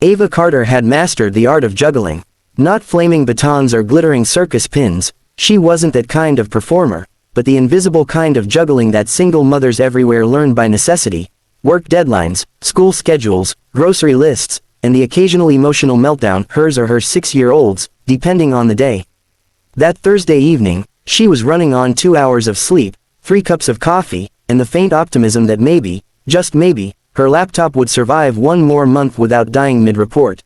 Ava Carter had mastered the art of juggling. Not flaming batons or glittering circus pins, she wasn't that kind of performer, but the invisible kind of juggling that single mothers everywhere learn by necessity: work deadlines, school schedules, grocery lists, and the occasional emotional meltdown, hers or her 6-year-old's, depending on the day. That Thursday evening, she was running on 2 hours of sleep, 3 cups of coffee, and the faint optimism that maybe, just maybe, her laptop would survive one more month without dying mid-report.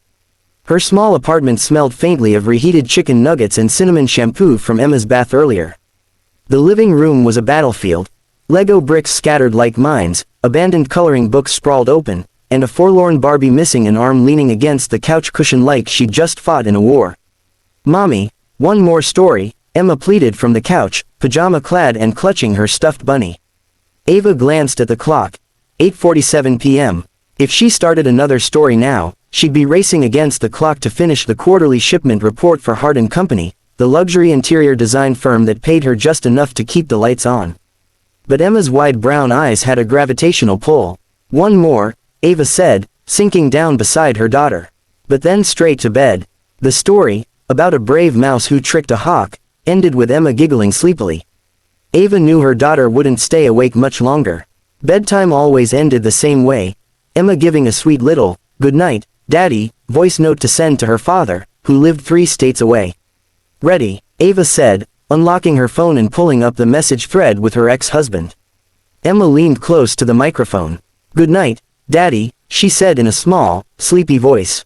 Her small apartment smelled faintly of reheated chicken nuggets and cinnamon shampoo from Emma's bath earlier. The living room was a battlefield. Lego bricks scattered like mines, abandoned coloring books sprawled open, and a forlorn Barbie missing an arm leaning against the couch cushion like she'd just fought in a war. "Mommy, one more story," Emma pleaded from the couch, pajama-clad and clutching her stuffed bunny. Ava glanced at the clock. 8:47 p.m. If she started another story now, she'd be racing against the clock to finish the quarterly shipment report for Hart & Company, the luxury interior design firm that paid her just enough to keep the lights on. But Emma's wide brown eyes had a gravitational pull. "One more," Ava said, sinking down beside her daughter. But then straight to bed. The story, about a brave mouse who tricked a hawk, ended with Emma giggling sleepily. Ava knew her daughter wouldn't stay awake much longer. Bedtime always ended the same way, Emma giving a sweet little, "Good night, Daddy," voice note to send to her father, who lived 3 states away. "Ready," Ava said, unlocking her phone and pulling up the message thread with her ex-husband. Emma leaned close to the microphone. "Good night, Daddy," she said in a small, sleepy voice.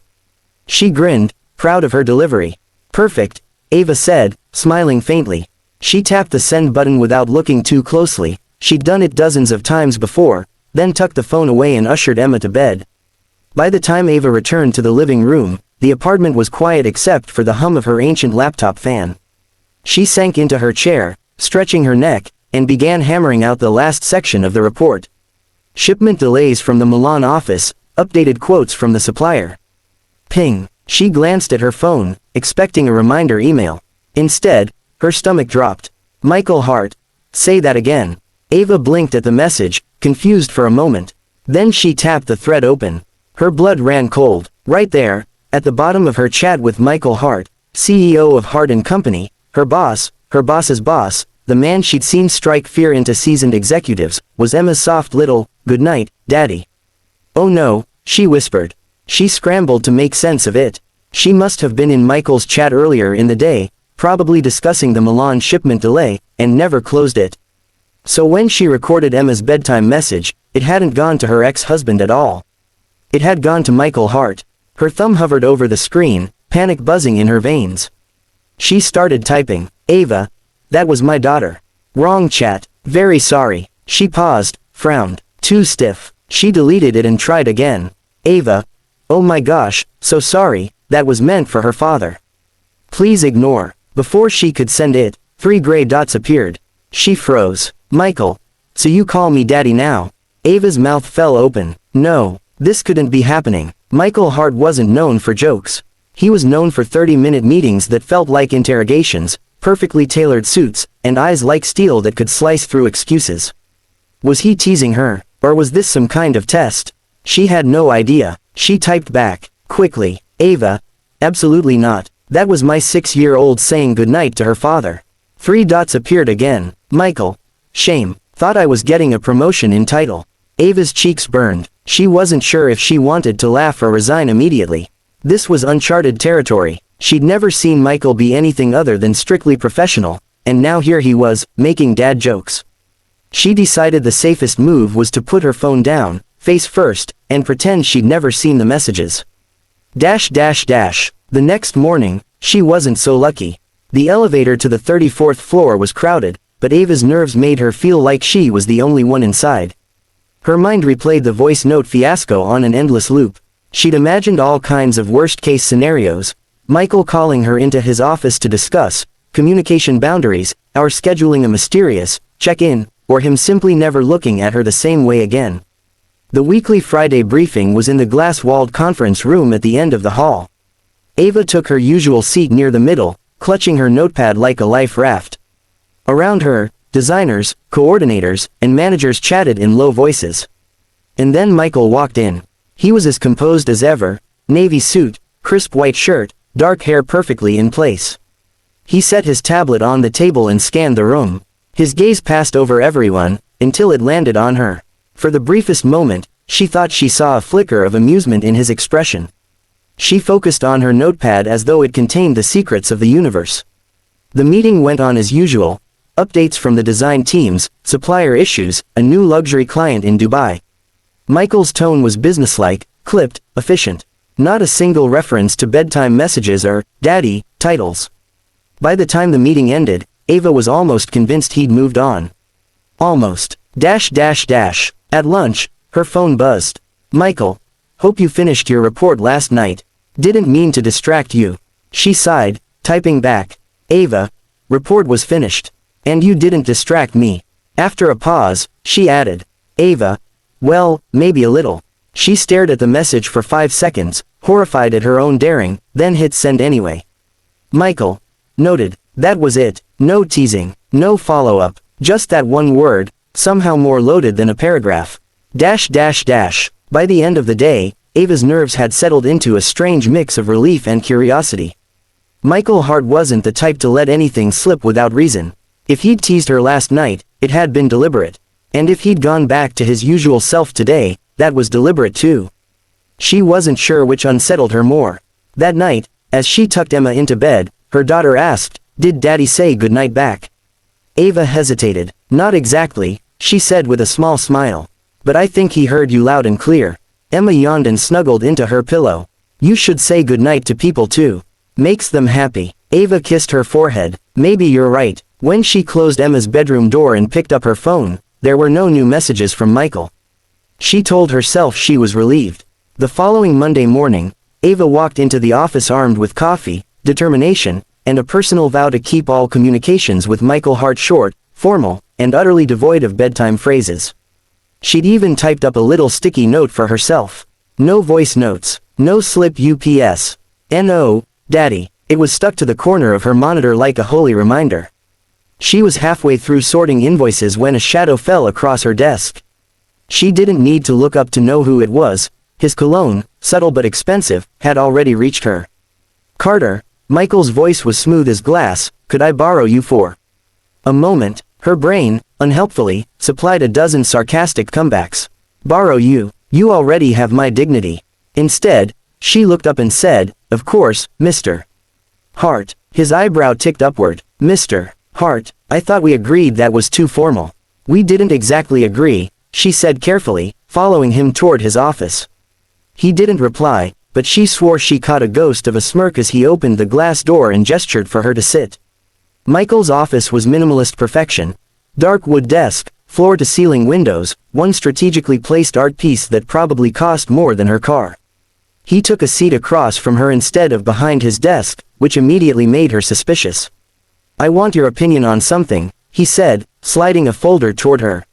She grinned, proud of her delivery. "Perfect," Ava said, smiling faintly. She tapped the send button without looking too closely. She'd done it dozens of times before, then tucked the phone away and ushered Emma to bed. By the time Ava returned to the living room, the apartment was quiet except for the hum of her ancient laptop fan. She sank into her chair, stretching her neck, and began hammering out the last section of the report. Shipment delays from the Milan office, updated quotes from the supplier. Ping. She glanced at her phone, expecting a reminder email. Instead, her stomach dropped. "Michael Hart. Say that again." Ava blinked at the message, confused for a moment. Then she tapped the thread open. Her blood ran cold. Right there, at the bottom of her chat with Michael Hart, CEO of Hart & Company, her boss's boss, the man she'd seen strike fear into seasoned executives, was Emma's soft little, "Good night, Daddy." "Oh no," she whispered. She scrambled to make sense of it. She must have been in Michael's chat earlier in the day, probably discussing the Milan shipment delay, and never closed it. So when she recorded Emma's bedtime message, it hadn't gone to her ex-husband at all. It had gone to Michael Hart. Her thumb hovered over the screen, panic buzzing in her veins. She started typing. "Ava, that was my daughter. Wrong chat. Very sorry." She paused, frowned. "Too stiff." She deleted it and tried again. "Ava, oh my gosh, so sorry, that was meant for her father. Please ignore." Before she could send it, 3 gray dots appeared. She froze. "Michael, so you call me Daddy now?" Ava's mouth fell open. No, this couldn't be happening. Michael Hart wasn't known for jokes. He was known for 30-minute meetings that felt like interrogations, perfectly tailored suits, and eyes like steel that could slice through excuses. Was he teasing her, or was this some kind of test? She had no idea. She typed back, quickly, "Ava, absolutely not. That was my 6-year-old saying goodnight to her father." 3 dots appeared again. "Michael. Shame. Thought I was getting a promotion in title." Ava's cheeks burned. She wasn't sure if she wanted to laugh or resign immediately. This was uncharted territory. She'd never seen Michael be anything other than strictly professional, and now here he was, making dad jokes. She decided the safest move was to put her phone down, face first, and pretend she'd never seen the messages. The next morning, she wasn't so lucky. The elevator to the 34th floor was crowded, but Ava's nerves made her feel like she was the only one inside. Her mind replayed the voice note fiasco on an endless loop. She'd imagined all kinds of worst-case scenarios: Michael calling her into his office to discuss communication boundaries, our scheduling a mysterious check-in, or him simply never looking at her the same way again. The weekly Friday briefing was in the glass-walled conference room at the end of the hall. Ava took her usual seat near the middle, clutching her notepad like a life raft. Around her, designers, coordinators, and managers chatted in low voices. And then Michael walked in. He was as composed as ever, navy suit, crisp white shirt, dark hair perfectly in place. He set his tablet on the table and scanned the room. His gaze passed over everyone, until it landed on her. For the briefest moment, she thought she saw a flicker of amusement in his expression. She focused on her notepad as though it contained the secrets of the universe. The meeting went on as usual. Updates from the design teams, supplier issues, a new luxury client in Dubai. Michael's tone was businesslike, clipped, efficient. Not a single reference to bedtime messages or daddy titles. By the time the meeting ended, Ava was almost convinced he'd moved on. Almost. At lunch, her phone buzzed. Michael. Hope you finished your report last night. Didn't mean to distract you. She sighed, typing back. Ava. Report was finished. And you didn't distract me. After a pause, she added. Ava. Well, maybe a little. She stared at the message for 5 seconds, horrified at her own daring, then hit send anyway. Michael. Noted. That was it. No teasing, no follow-up, just that one word, somehow more loaded than a paragraph. By the end of the day, Ava's nerves had settled into a strange mix of relief and curiosity. Michael Hart wasn't the type to let anything slip without reason. If he'd teased her last night, it had been deliberate. And if he'd gone back to his usual self today, that was deliberate too. She wasn't sure which unsettled her more. That night, as she tucked Emma into bed, her daughter asked, Did Daddy say goodnight back? Ava hesitated. Not exactly, she said with a small smile. But I think he heard you loud and clear. Emma yawned and snuggled into her pillow. You should say goodnight to people too. Makes them happy. Ava kissed her forehead. Maybe you're right. When she closed Emma's bedroom door and picked up her phone, there were no new messages from Michael. She told herself she was relieved. The following Monday morning, Ava walked into the office armed with coffee, determination, and a personal vow to keep all communications with Michael Hart short, formal, and utterly devoid of bedtime phrases. She'd even typed up a little sticky note for herself. No voice notes. No slip UPS. N.O. Daddy. It was stuck to the corner of her monitor like a holy reminder. She was halfway through sorting invoices when a shadow fell across her desk. She didn't need to look up to know who it was. His cologne, subtle but expensive, had already reached her. Carter. Michael's voice was smooth as glass. Could I borrow you for a moment? Her brain, unhelpfully, supplied a dozen sarcastic comebacks. Borrow you? You already have my dignity. Instead, she looked up and said, Of course, Mr. Hart. His eyebrow ticked upward. Mr. Hart, I thought we agreed that was too formal. We didn't exactly agree, she said carefully, following him toward his office. He didn't reply, but she swore she caught a ghost of a smirk as he opened the glass door and gestured for her to sit. Michael's office was minimalist perfection. Dark wood desk, floor-to-ceiling windows, one strategically placed art piece that probably cost more than her car. He took a seat across from her instead of behind his desk, which immediately made her suspicious. I want your opinion on something, he said, sliding a folder toward her.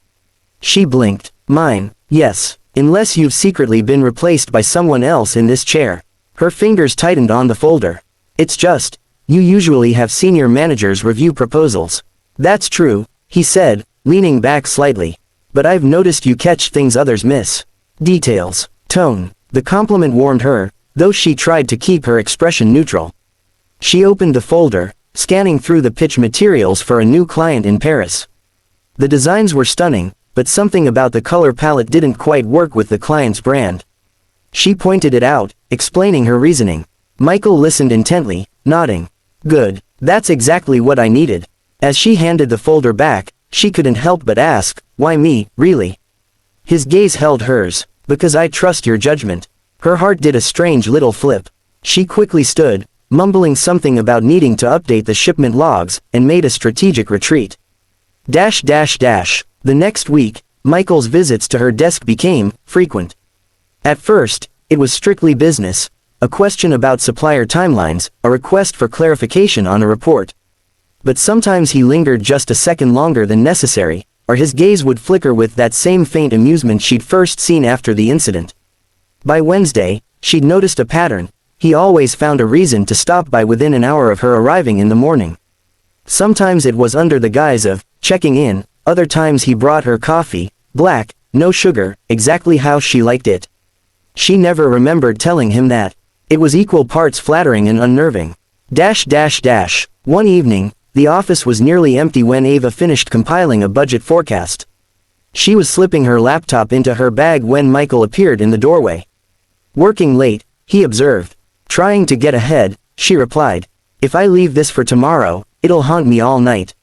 She blinked. Mine, yes, unless you've secretly been replaced by someone else in this chair. Her fingers tightened on the folder. It's just, you usually have senior managers review proposals. That's true, he said, leaning back slightly. But I've noticed you catch things others miss. Details. Tone. The compliment warmed her, though she tried to keep her expression neutral. She opened the folder, scanning through the pitch materials for a new client in Paris. The designs were stunning, but something about the color palette didn't quite work with the client's brand. She pointed it out, explaining her reasoning. Michael listened intently, nodding. Good, that's exactly what I needed. As she handed the folder back, she couldn't help but ask, why me, really? His gaze held hers. Because I trust your judgment. Her heart did a strange little flip. She quickly stood, mumbling something about needing to update the shipment logs, and made a strategic retreat. The next week, Michael's visits to her desk became frequent. At first, it was strictly business, a question about supplier timelines, a request for clarification on a report. But sometimes he lingered just a second longer than necessary, or his gaze would flicker with that same faint amusement she'd first seen after the incident. By Wednesday, she'd noticed a pattern. He always found a reason to stop by within an hour of her arriving in the morning. Sometimes it was under the guise of checking in, other times he brought her coffee, black, no sugar, exactly how she liked it. She never remembered telling him that. It was equal parts flattering and unnerving. One evening, the office was nearly empty when Ava finished compiling a budget forecast. She was slipping her laptop into her bag when Michael appeared in the doorway. Working late, he observed. Trying to get ahead, she replied. If I leave this for tomorrow, it'll haunt me all night.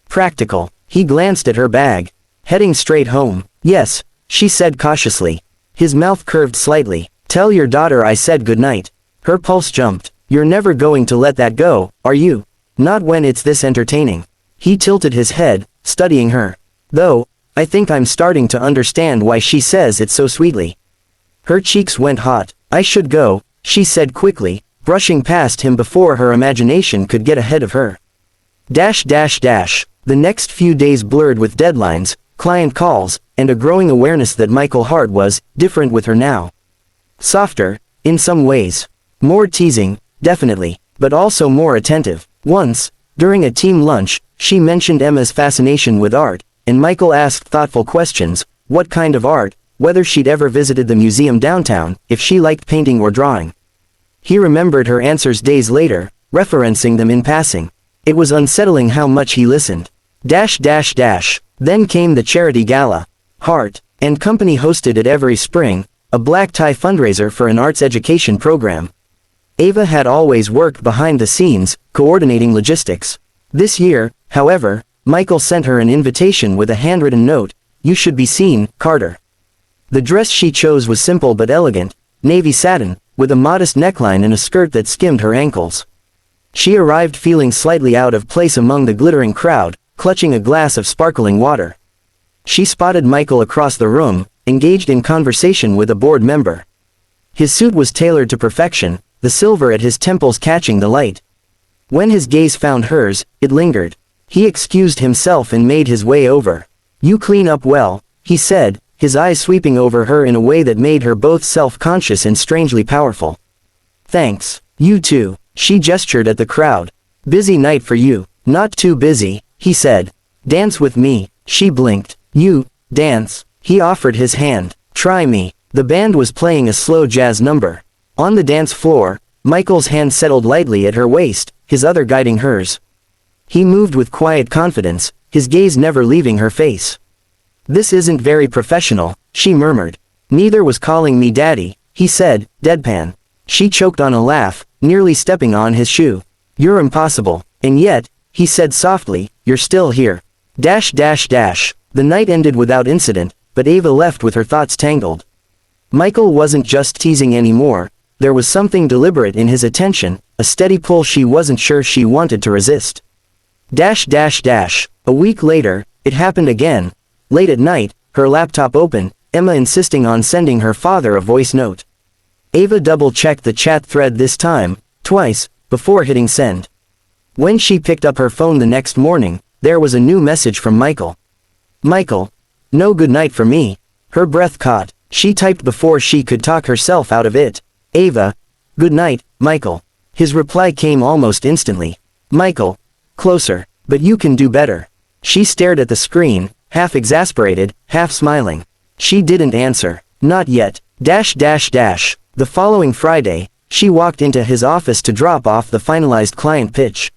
Practical. He glanced at her bag. Heading straight home. Yes, she said cautiously. His mouth curved slightly. Tell your daughter I said goodnight. Her pulse jumped. You're never going to let that go, are you? Not when it's this entertaining. He tilted his head, studying her. Though, I think I'm starting to understand why she says it so sweetly. Her cheeks went hot. I should go, she said quickly, brushing past him before her imagination could get ahead of her. The next few days blurred with deadlines, client calls, and a growing awareness that Michael Hart was different with her now. Softer, in some ways. More teasing, definitely, but also more attentive. Once, during a team lunch, she mentioned Emma's fascination with art, and Michael asked thoughtful questions, what kind of art, whether she'd ever visited the museum downtown, if she liked painting or drawing. He remembered her answers days later, referencing them in passing. It was unsettling how much he listened. Then came the charity gala. Hart and Company hosted it every spring, a black tie fundraiser for an arts education program. Ava had always worked behind the scenes, coordinating logistics. This year, however, Michael sent her an invitation with a handwritten note, "You should be seen, Carter." The dress she chose was simple but elegant, navy satin, with a modest neckline and a skirt that skimmed her ankles. She arrived feeling slightly out of place among the glittering crowd, clutching a glass of sparkling water. She spotted Michael across the room, engaged in conversation with a board member. His suit was tailored to perfection, the silver at his temples catching the light. When his gaze found hers, it lingered. He excused himself and made his way over. "You clean up well," he said, his eyes sweeping over her in a way that made her both self-conscious and strangely powerful. "Thanks. You too." She gestured at the crowd. "Busy night for you." "Not too busy," he said. "Dance with me." She blinked. "You, dance." He offered his hand. "Try me." The band was playing a slow jazz number. On the dance floor, Michael's hand settled lightly at her waist, his other guiding hers. He moved with quiet confidence, his gaze never leaving her face. "This isn't very professional," she murmured. "Neither was calling me daddy," he said, deadpan. She choked on a laugh, nearly stepping on his shoe. "You're impossible. And yet," he said softly, "you're still here." The night ended without incident, but Ava left with her thoughts tangled. Michael wasn't just teasing anymore, there was something deliberate in his attention, a steady pull she wasn't sure she wanted to resist. A week later, it happened again. Late at night, her laptop open, Emma insisting on sending her father a voice note. Ava double-checked the chat thread this time, twice, before hitting send. When she picked up her phone the next morning, there was a new message from Michael. "Michael. No good night for me." Her breath caught. She typed before she could talk herself out of it. "Ava. Good night, Michael." His reply came almost instantly. "Michael. Closer. But you can do better." She stared at the screen, half exasperated, half smiling. She didn't answer. Not yet. The following Friday, she walked into his office to drop off the finalized client pitch.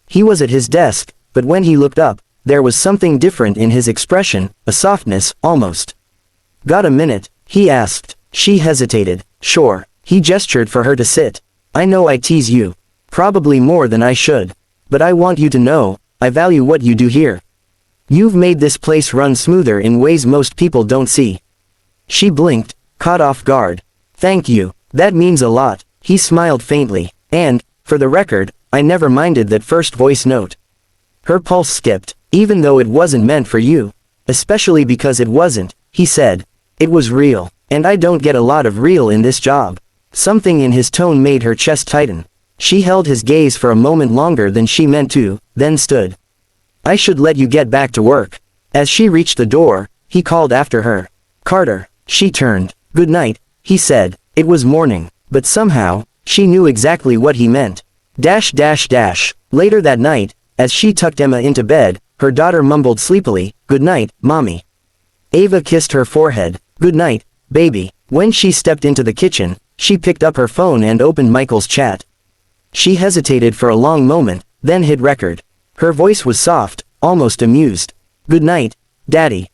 He was at his desk, but when he looked up, there was something different in his expression, a softness, almost. "Got a minute?" he asked. She hesitated. "Sure." He gestured for her to sit. "I know I tease you. Probably more than I should. But I want you to know, I value what you do here. You've made this place run smoother in ways most people don't see." She blinked, caught off guard. "Thank you. That means a lot." He smiled faintly. "And, for the record, I never minded that first voice note." Her pulse skipped, "Even though it wasn't meant for you." "Especially because it wasn't," he said. "It was real. And I don't get a lot of real in this job." Something in his tone made her chest tighten. She held his gaze for a moment longer than she meant to, then stood. "I should let you get back to work." As she reached the door, he called after her. "Carter." She turned. "Good night," he said. It was morning, but somehow, she knew exactly what he meant. Later that night, as she tucked Emma into bed, her daughter mumbled sleepily, "Good night, Mommy." Ava kissed her forehead. "Good night, baby." When she stepped into the kitchen, She picked up her phone and opened Michael's chat. She hesitated for a long moment, then hit record. Her voice was soft, almost amused. "Good night, Daddy."